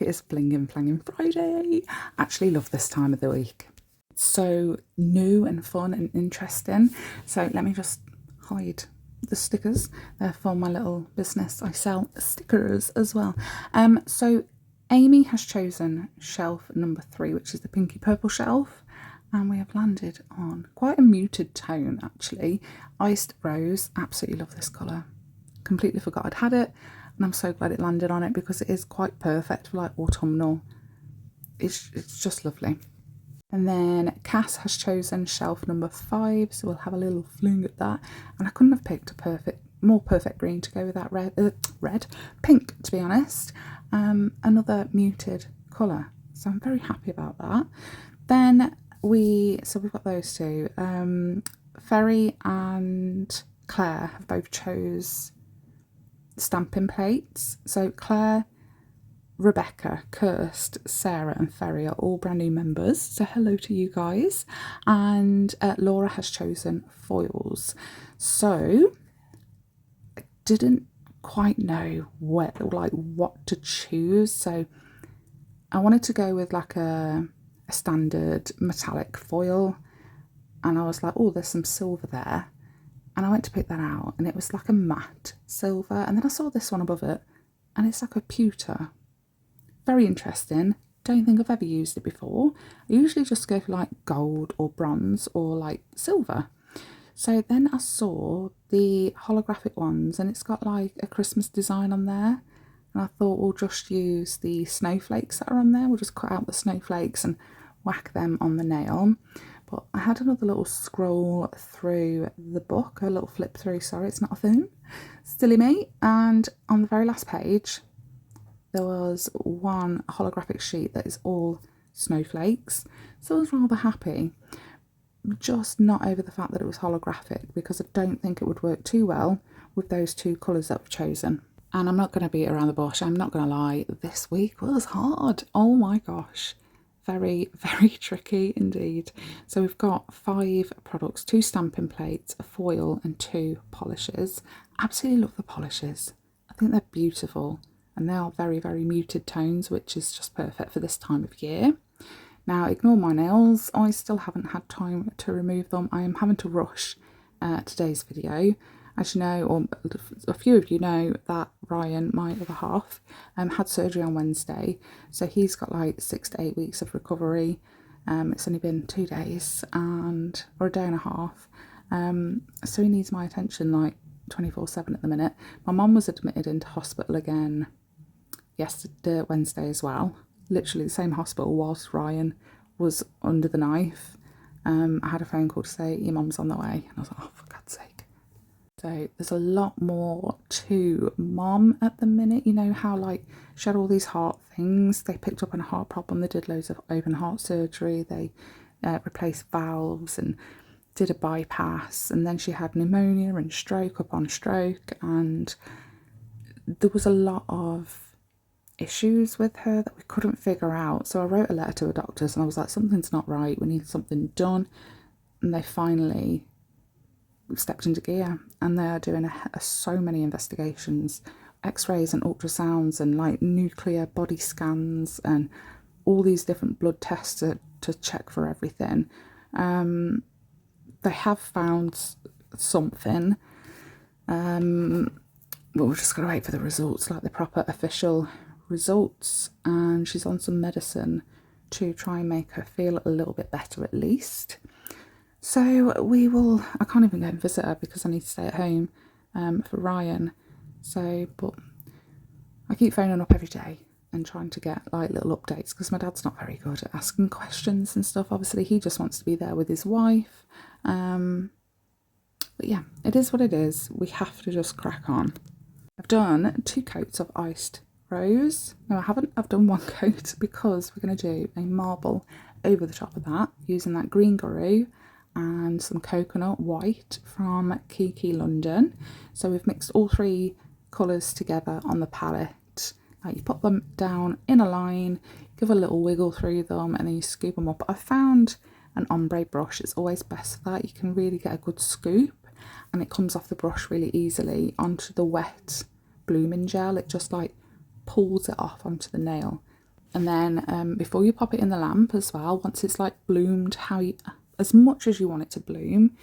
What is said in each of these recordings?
it is Flinging Flanging Friday. Actually love this time of the week. It's so new and fun and interesting. So let me just hide the stickers. They're for my little business. I sell stickers as well. So Amie has chosen shelf number 3, which is the pinky purple shelf. And we have landed on quite a muted tone, actually. Iced Rose. Absolutely love this colour. Completely forgot I'd had it. And I'm so glad it landed on it because it is quite perfect for like autumnal. It's just lovely. And then Cass has chosen shelf number 5. So we'll have a little fling at that. And I couldn't have picked a more perfect green to go with that pink, to be honest. Another muted colour. So I'm very happy about that. Then we've got those two. Pherrie and Claire have both chose stamping plates. So Claire, Rebecca, Kirst, Sarah and Pherrie are all brand new members. So hello to you guys. And Laura has chosen foils. So I didn't quite know what to choose. So I wanted to go with like a standard metallic foil, and I was like, oh, there's some silver there, and I went to pick that out and it was like a matte silver, and then I saw this one above it and it's like a pewter. Very interesting. Don't think I've ever used it before. I usually just go for like gold or bronze or like silver. So then I saw the holographic ones and it's got like a Christmas design on there. And I thought we'll just use the snowflakes that are on there. We'll just cut out the snowflakes and whack them on the nail. But I had another little scroll through the book, a little flip through, sorry, it's not a phone. Silly me. And on the very last page, there was one holographic sheet that is all snowflakes. So I was rather happy. Just not over the fact that it was holographic, because I don't think it would work too well with those two colours that we've chosen. And I'm not going to beat around the bush, I'm not going to lie, this week was hard. Oh my gosh. Very, very tricky indeed. So we've got 5 products, 2 stamping plates, a foil and 2 polishes. Absolutely love the polishes. I think they're beautiful and they are very, very muted tones, which is just perfect for this time of year. Now ignore my nails, I still haven't had time to remove them. I am having to rush today's video. As you know, or a few of you know, that Ryan, my other half, had surgery on Wednesday. So he's got like 6 to 8 weeks of recovery. It's only been 2 days or a day and a half. So he needs my attention like 24/7 at the minute. My mum was admitted into hospital again yesterday, Wednesday as well. Literally the same hospital whilst Ryan was under the knife. I had a phone call to say, your mum's on the way. And I was like, oh, for God's sake. So there's a lot more to Mom at the minute. You know how like she had all these heart things. They picked up on a heart problem. They did loads of open heart surgery. They replaced valves and did a bypass. And then she had pneumonia and stroke upon stroke. And there was a lot of issues with her that we couldn't figure out. So I wrote a letter to the doctors and I was like, something's not right. We need something done. And they finally stepped into gear, and they are doing so many investigations, x-rays and ultrasounds and like nuclear body scans and all these different blood tests to check for everything. They have found something, but we're just going to wait for the results, like the proper official results, and she's on some medicine to try and make her feel a little bit better at least. So I can't even go and visit her because I need to stay at home for Ryan. So, but I keep phoning up every day and trying to get like little updates because my dad's not very good at asking questions and stuff. Obviously, he just wants to be there with his wife. But yeah, it is what it is. We have to just crack on. I've done 2 coats of iced rose. No, I haven't. I've done 1 coat because we're going to do a marble over the top of that using that green guru and some coconut white from Kiki London. So we've mixed all 3 colours together on the palette. You put them down in a line, give a little wiggle through them, and then you scoop them up. I found an ombre brush. It's always best for that. You can really get a good scoop and it comes off the brush really easily onto the wet blooming gel. It just like pulls it off onto the nail. And then before you pop it in the lamp as well, once it's like bloomed as much as you want it to bloom,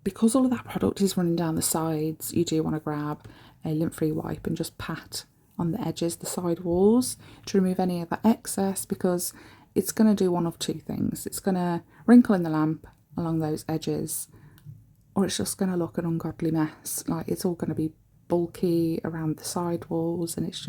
because all of that product is running down the sides, you do want to grab a lint-free wipe and just pat on the edges, the side walls, to remove any of that excess, because it's going to do one of two things. It's going to wrinkle in the lamp along those edges, or it's just going to look an ungodly mess. Like, it's all going to be bulky around the side walls, and it's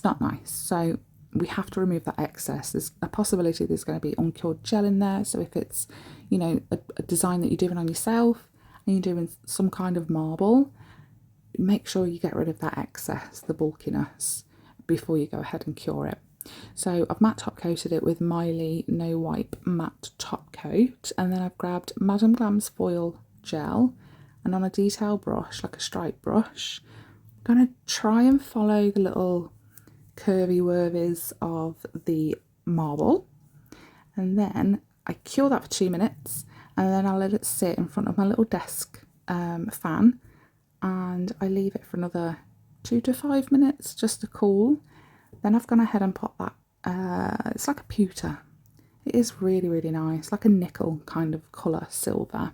not nice. So we have to remove that excess. There's a possibility there's going to be uncured gel in there. So if it's, you know, a design that you're doing on yourself and you're doing some kind of marble, make sure you get rid of that excess, the bulkiness, before you go ahead and cure it. So I've matte top coated it with Miley No Wipe matte top coat, and then I've grabbed Madame Glam's foil gel, and on a detail brush, like a stripe brush, I'm going to try and follow the little curvy wurvies of the marble, and then I cure that for 2 minutes, and then I'll let it sit in front of my little desk fan, and I leave it for another 2 to 5 minutes just to cool. Then I've gone ahead and popped that, it's like a pewter. It is really, really nice, like a nickel kind of colour, silver.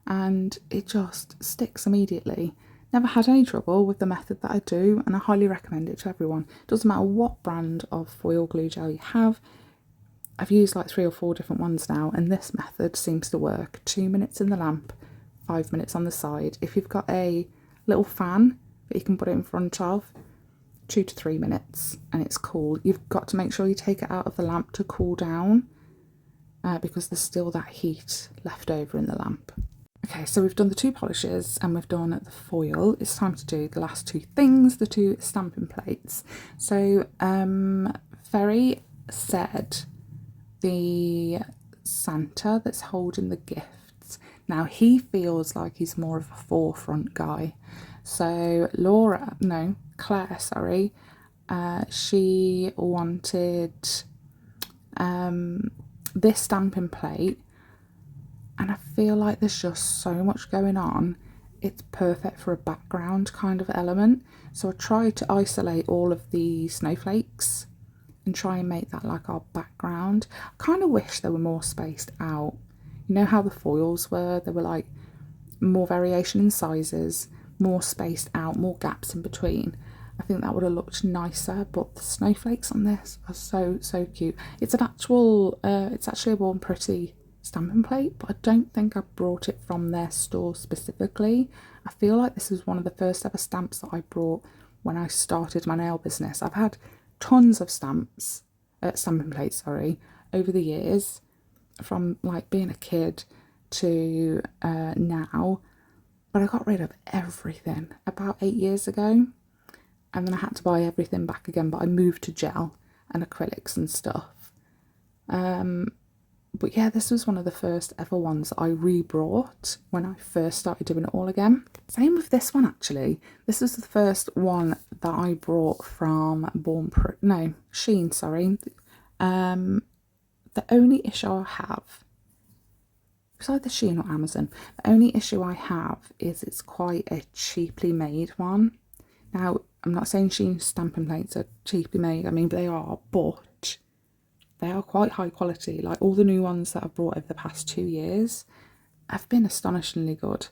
And it just sticks immediately. Never had any trouble with the method that I do, and I highly recommend it to everyone. Doesn't matter what brand of foil glue gel you have. I've used like 3 or 4 different ones now, and this method seems to work. 2 minutes in the lamp, 5 minutes on the side. If you've got a little fan that you can put it in front of, 2 to 3 minutes, and it's cool. You've got to make sure you take it out of the lamp to cool down, because there's still that heat left over in the lamp. Okay, so we've done the 2 polishes and we've done the foil. It's time to do the last 2 things, the 2 stamping plates. So Pherrie said the Santa that's holding the gifts. Now he feels like he's more of a forefront guy. So Claire, sorry, she wanted this stamping plate, and I feel like there's just so much going on. It's perfect for a background kind of element. So I tried to isolate all of the snowflakes and try and make that like our background. I kind of wish they were more spaced out. You know how the foils were? They were like more variation in sizes, more spaced out, more gaps in between. I think that would have looked nicer, but the snowflakes on this are so cute. It's actually a Born Pretty stamping plate, but I don't think I brought it from their store specifically. I feel like this is one of the first ever stamps that I brought when I started my nail business. I've had tons of stamping plates, over the years, from like being a kid to now, but I got rid of everything about 8 years ago, and then I had to buy everything back again, but I moved to gel and acrylics and stuff. But yeah, this was one of the first ever ones that I re-brought when I first started doing it all again. Same with this one, actually. This was the first one that I brought from Shein, sorry. The only issue I have, it's either Shein or Amazon, the only issue I have is it's quite a cheaply made one. Now, I'm not saying Shein stamping plates are cheaply made, I mean, they are, but they are quite high quality. Like all the new ones that I've brought over the past 2 years have been astonishingly good.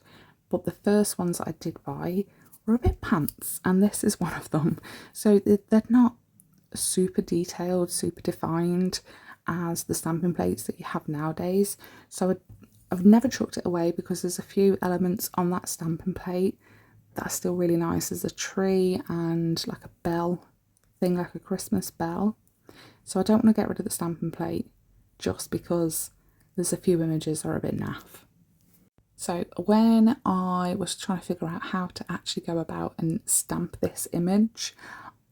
But the first ones that I did buy were a bit pants, and this is one of them. So they're not super detailed, super defined as the stamping plates that you have nowadays. So I've never chucked it away, because there's a few elements on that stamping plate that are still really nice. There's a tree and like a bell thing, like a Christmas bell. So I don't want to get rid of the stamping plate just because there's a few images that are a bit naff. So when I was trying to figure out how to actually go about and stamp this image,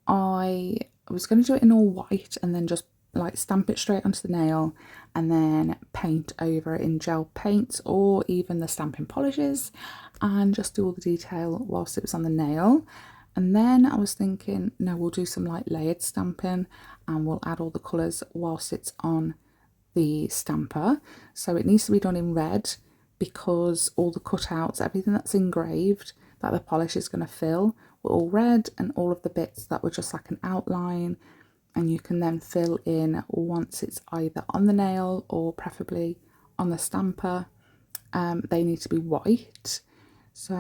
I was going to do it in all white and then just like stamp it straight onto the nail and then paint over it in gel paints or even the stamping polishes and just do all the detail whilst it was on the nail. And then I was thinking, no, we'll do some like layered stamping and we'll add all the colours whilst it's on the stamper. So it needs to be done in red, because all the cutouts, everything that's engraved that the polish is going to fill, were all red, and all of the bits that were just like an outline and you can then fill in once it's either on the nail or preferably on the stamper. They need to be white. So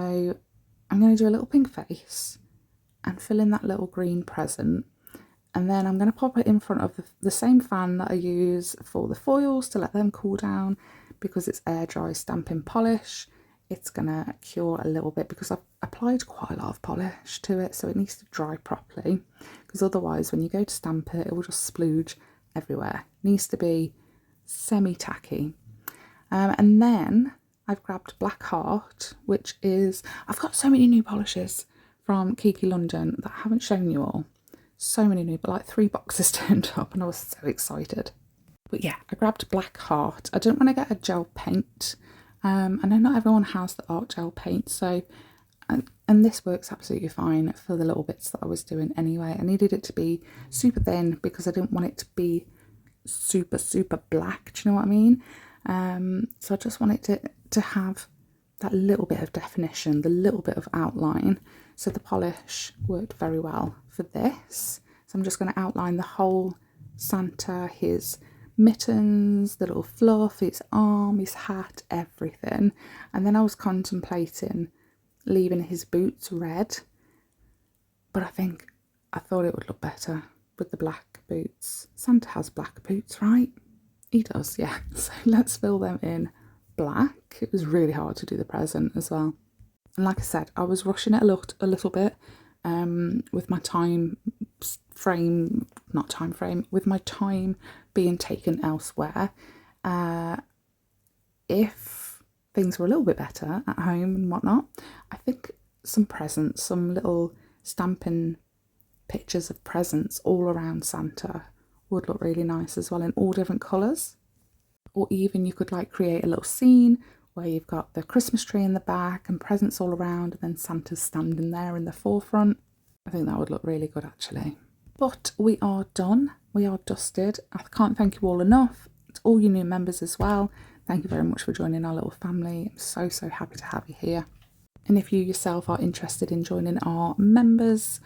I'm going to do a little pink face and fill in that little green present. And then I'm going to pop it in front of the same fan that I use for the foils to let them cool down, because it's air dry stamping polish. It's going to cure a little bit because I've applied quite a lot of polish to it, so it needs to dry properly, because otherwise when you go to stamp it, it will just splooge everywhere. It needs to be semi-tacky. And then I've grabbed Black Heart, which is, I've got so many new polishes from Kiki London that I haven't shown you all. So many new, but like 3 boxes turned up and I was so excited. But yeah, I grabbed Black Heart. I didn't want to get a gel paint. I know not everyone has the art gel paint, so and this works absolutely fine for the little bits that I was doing anyway. I needed it to be super thin because I didn't want it to be super black, do you know what I mean? So I just wanted to have that little bit of definition, the little bit of outline. So the polish worked very well for this. So I'm just going to outline the whole Santa, his mittens, the little fluff, his arm, his hat, everything. And then I was contemplating leaving his boots red, but I thought it would look better with the black boots. Santa has black boots, right? He does, yeah. So let's fill them in black. It was really hard to do the present as well. And like I said, I was rushing it a little bit with my with my time being taken elsewhere. If things were a little bit better at home and whatnot, I think some presents, some little stamping pictures of presents all around Santa would look really nice as well, in all different colours. Or even you could like create a little scene where you've got the Christmas tree in the back and presents all around, and then Santa's standing there in the forefront. I think that would look really good actually. But we are done. We are dusted. I can't thank you all enough. To all you new members as well, thank you very much for joining our little family. I'm so happy to have you here. And if you yourself are interested in joining our members,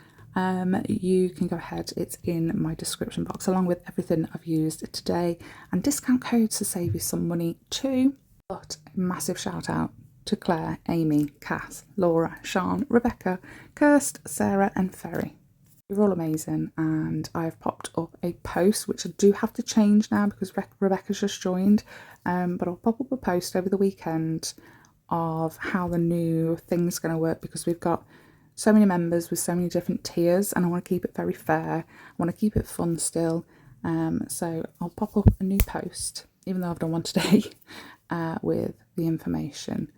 you can go ahead. It's in my description box along with everything I've used today, and discount codes to save you some money too. But a massive shout out to Claire, Amy, Cass, Laura, Sean, Rebecca, Kirst, Sarah and Pherrie. You're all amazing, and I've popped up a post which I do have to change now because Rebecca's just joined, but I'll pop up a post over the weekend of how the new thing's going to work, because we've got so many members with so many different tiers and I want to keep it very fair. I want to keep it fun still, so I'll pop up a new post, even though I've done one today, with the information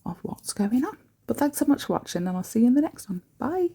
of what's going on. But thanks so much for watching, and I'll see you in the next one. Bye.